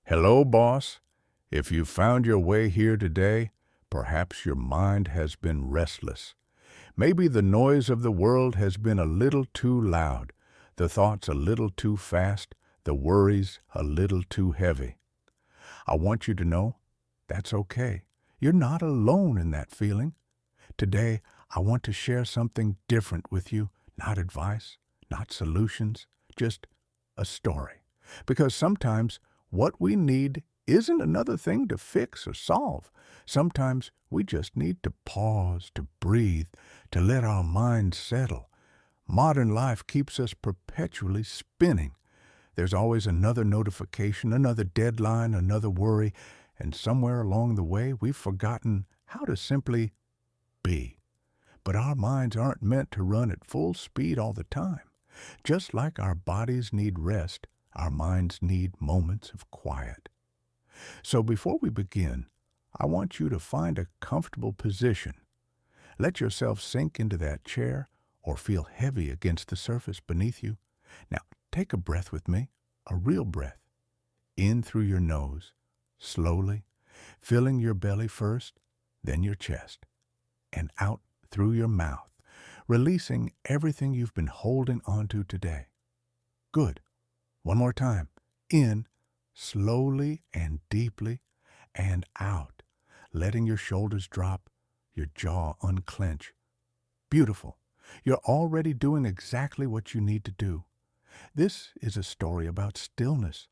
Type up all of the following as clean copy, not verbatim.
Hello, boss. If you found your way here today, perhaps your mind has been restless. Maybe the noise of the world has been a little too loud, the thoughts a little too fast, the worries a little too heavy. I want you to know that's okay. You're not alone in that feeling. Today, I want to share something different with you, not advice, not solutions, just a story. Because sometimes what we need isn't another thing to fix or solve. Sometimes we just need to pause, to breathe, to let our minds settle. Modern life keeps us perpetually spinning. There's always another notification, another deadline, another worry, and somewhere along the way we've forgotten how to simply be. But our minds aren't meant to run at full speed all the time. Just like our bodies need rest, our minds need moments of quiet. So before we begin, I want you to find a comfortable position. Let yourself sink into that chair or feel heavy against the surface beneath you. Now, take a breath with me, a real breath. In through your nose, slowly, filling your belly first, then your chest, and out through your mouth, releasing everything you've been holding onto today. Good. One more time. In, slowly and deeply, and out, letting your shoulders drop, your jaw unclench. Beautiful. You're already doing exactly what you need to do. This is a story about stillness,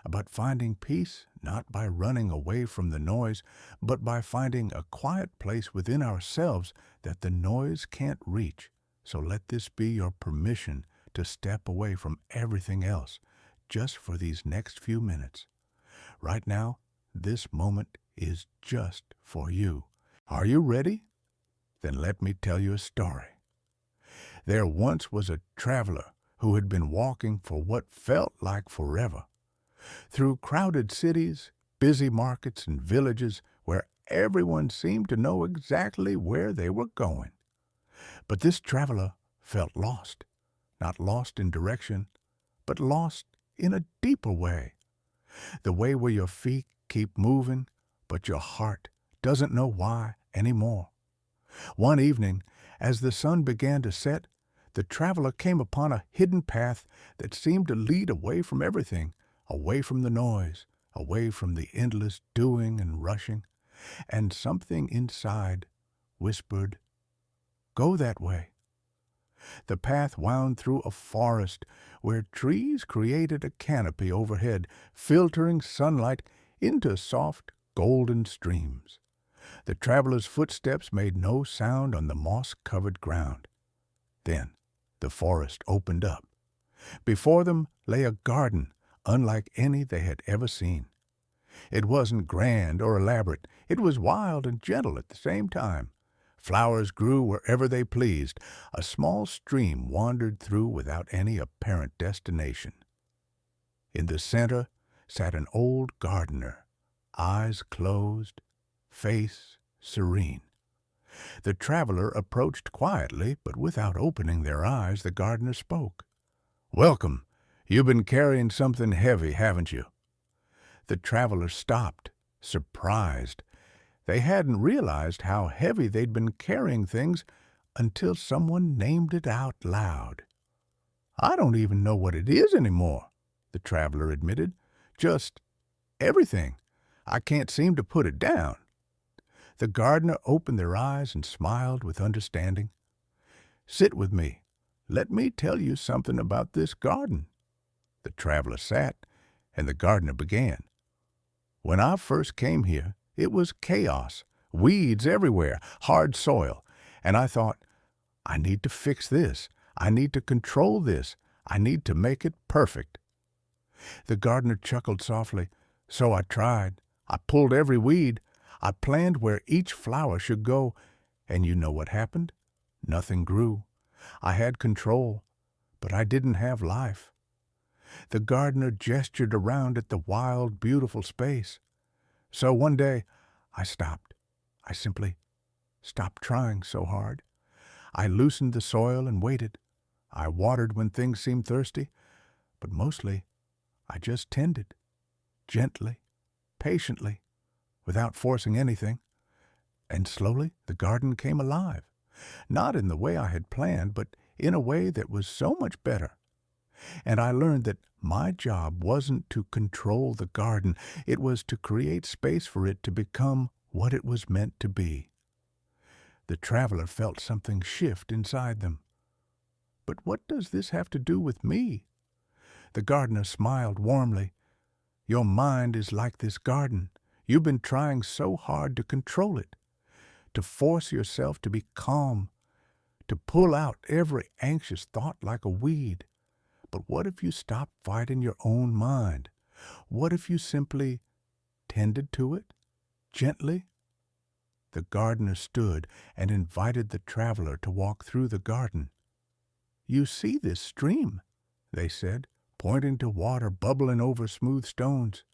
about finding peace not by running away from the noise, but by finding a quiet place within ourselves that the noise can't reach. So let this be your permission to step away from everything else, just for these next few minutes. Right now, this moment is just for you. Are you ready? Then let me tell you a story. There once was a traveler who had been walking for what felt like forever, through crowded cities, busy markets, and villages where everyone seemed to know exactly where they were going. But this traveler felt lost, not lost in direction, but lost in a deeper way. The way where your feet keep moving, but your heart doesn't know why anymore. One evening, as the sun began to set, the traveler came upon a hidden path that seemed to lead away from everything, away from the noise, away from the endless doing and rushing, and something inside whispered, "Go that way." The path wound through a forest where trees created a canopy overhead, filtering sunlight into soft, golden streams. The traveler's footsteps made no sound on the moss-covered ground. Then the forest opened up. Before them lay a garden unlike any they had ever seen. It wasn't grand or elaborate. It was wild and gentle at the same time. Flowers grew wherever they pleased. A small stream wandered through without any apparent destination. In the center sat an old gardener, eyes closed, face serene. The traveler approached quietly, but without opening their eyes, the gardener spoke. "Welcome. You've been carrying something heavy, haven't you?" The traveler stopped, surprised. They hadn't realized how heavy they'd been carrying things until someone named it out loud. "I don't even know what it is anymore," the traveler admitted. "Just everything. I can't seem to put it down." The gardener opened their eyes and smiled with understanding. "Sit with me. Let me tell you something about this garden." The traveler sat, and the gardener began. "When I first came here, it was chaos, weeds everywhere, hard soil, and I thought, I need to fix this. I need to control this. I need to make it perfect." The gardener chuckled softly. "So I tried. I pulled every weed. I planned where each flower should go, and you know what happened? Nothing grew. I had control, but I didn't have life." The gardener gestured around at the wild, beautiful space. "So one day, I stopped. I simply stopped trying so hard. I loosened the soil and waited. I watered when things seemed thirsty, but mostly I just tended, gently, patiently, without forcing anything, and slowly the garden came alive. Not in the way I had planned, but in a way that was so much better. And I learned that my job wasn't to control the garden, it was to create space for it to become what it was meant to be. The traveler felt something shift inside them. But what does this have to do with me? The gardener smiled warmly. Your mind is like this garden. You've been trying so hard to control it, to force yourself to be calm, to pull out every anxious thought like a weed. But what if you stopped fighting your own mind? What if you simply tended to it, gently? The gardener stood and invited the traveler to walk through the garden. You see this stream, they said, pointing to water bubbling over smooth stones.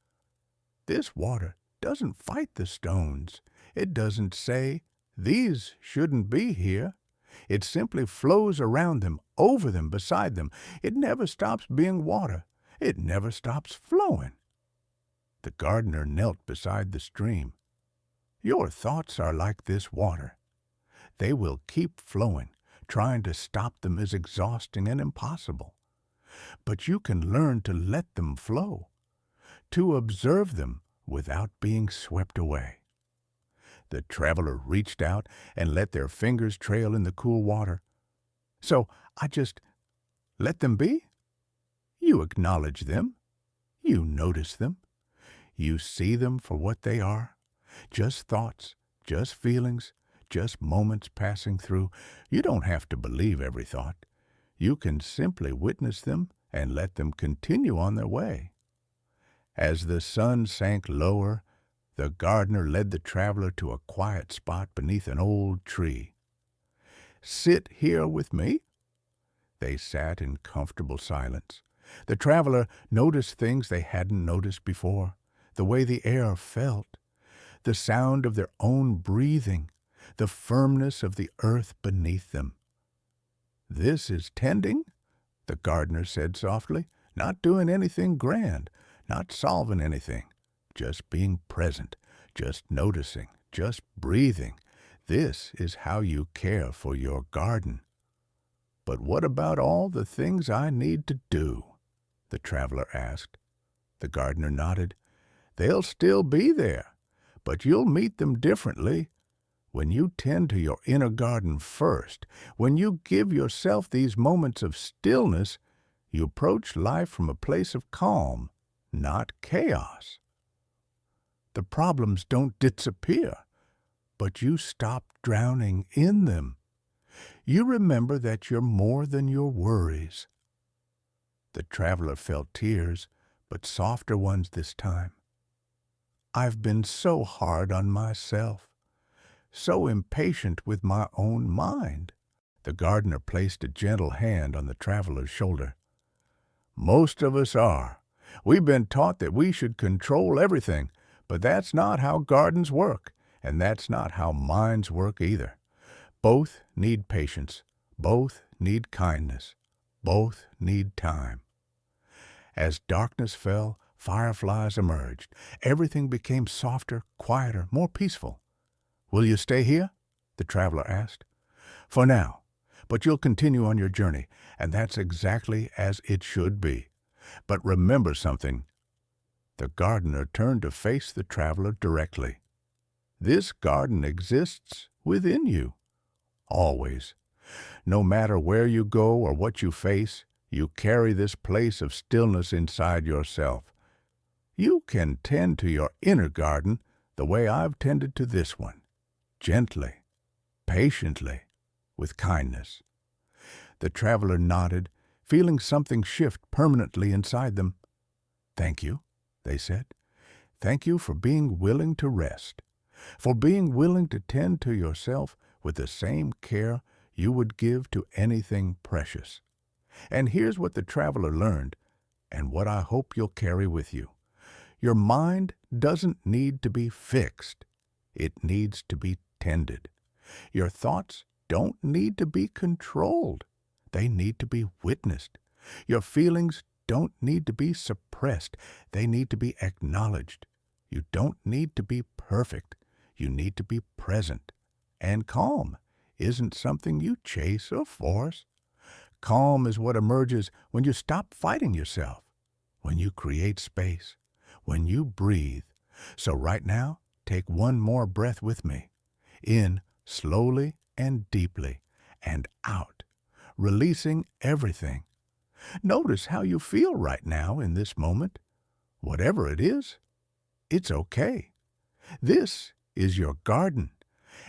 This water doesn't fight the stones. It doesn't say, these shouldn't be here. It simply flows around them, over them, beside them. It never stops being water. It never stops flowing. The gardener knelt beside the stream. Your thoughts are like this water. They will keep flowing. Trying to stop them is exhausting and impossible. But you can learn to let them flow, to observe them without being swept away. The traveler reached out and let their fingers trail in the cool water. So I just let them be? You acknowledge them. You notice them. You see them for what they are. Just thoughts, just feelings, just moments passing through. You don't have to believe every thought. You can simply witness them and let them continue on their way. As the sun sank lower, the gardener led the traveler to a quiet spot beneath an old tree. Sit here with me. They sat in comfortable silence. The traveler noticed things they hadn't noticed before, the way the air felt, the sound of their own breathing, the firmness of the earth beneath them. This is tending, the gardener said softly, not doing anything grand, not solving anything, just being present, just noticing, just breathing. This is how you care for your garden. But what about all the things I need to do? The traveler asked. The gardener nodded. They'll still be there, but you'll meet them differently. When you tend to your inner garden first, when you give yourself these moments of stillness, you approach life from a place of calm, not chaos. The problems don't disappear, but you stop drowning in them. You remember that you're more than your worries. The traveler felt tears, but softer ones this time. I've been so hard on myself, so impatient with my own mind. The gardener placed a gentle hand on the traveler's shoulder. Most of us are. We've been taught that we should control everything, but that's not how gardens work, and that's not how minds work either. Both need patience. Both need kindness. Both need time. As darkness fell, fireflies emerged. Everything became softer, quieter, more peaceful. Will you stay here? The traveler asked. For now, but you'll continue on your journey, and that's exactly as it should be. But remember something. The gardener turned to face the traveler directly. This garden exists within you, always. No matter where you go or what you face, you carry this place of stillness inside yourself. You can tend to your inner garden the way I've tended to this one, gently, patiently, with kindness. The traveler nodded, feeling something shift permanently inside them. Thank you, they said. Thank you for being willing to rest, for being willing to tend to yourself with the same care you would give to anything precious. And here's what the traveler learned, and what I hope you'll carry with you. Your mind doesn't need to be fixed. It needs to be tended. Your thoughts don't need to be controlled. They need to be witnessed. Your feelings don't need to be suppressed. They need to be acknowledged. You don't need to be perfect. You need to be present. And calm isn't something you chase or force. Calm is what emerges when you stop fighting yourself, when you create space, when you breathe. So right now, take one more breath with me. In slowly and deeply, and out, releasing everything. Notice how you feel right now in this moment. Whatever it is, it's okay. This is your garden,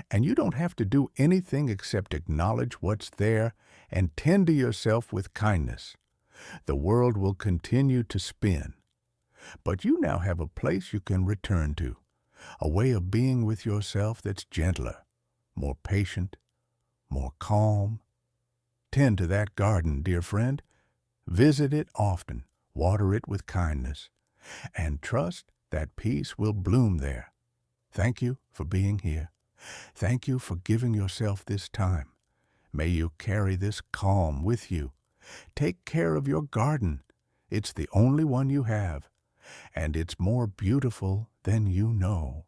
and you don't have to do anything except acknowledge what's there and tend to yourself with kindness. The world will continue to spin, but you now have a place you can return to, a way of being with yourself that's gentler, more patient, more calm. Tend to that garden, dear friend. Visit it often, water it with kindness, and trust that peace will bloom there. Thank you for being here. Thank you for giving yourself this time. May you carry this calm with you. Take care of your garden. It's the only one you have, and it's more beautiful than you know.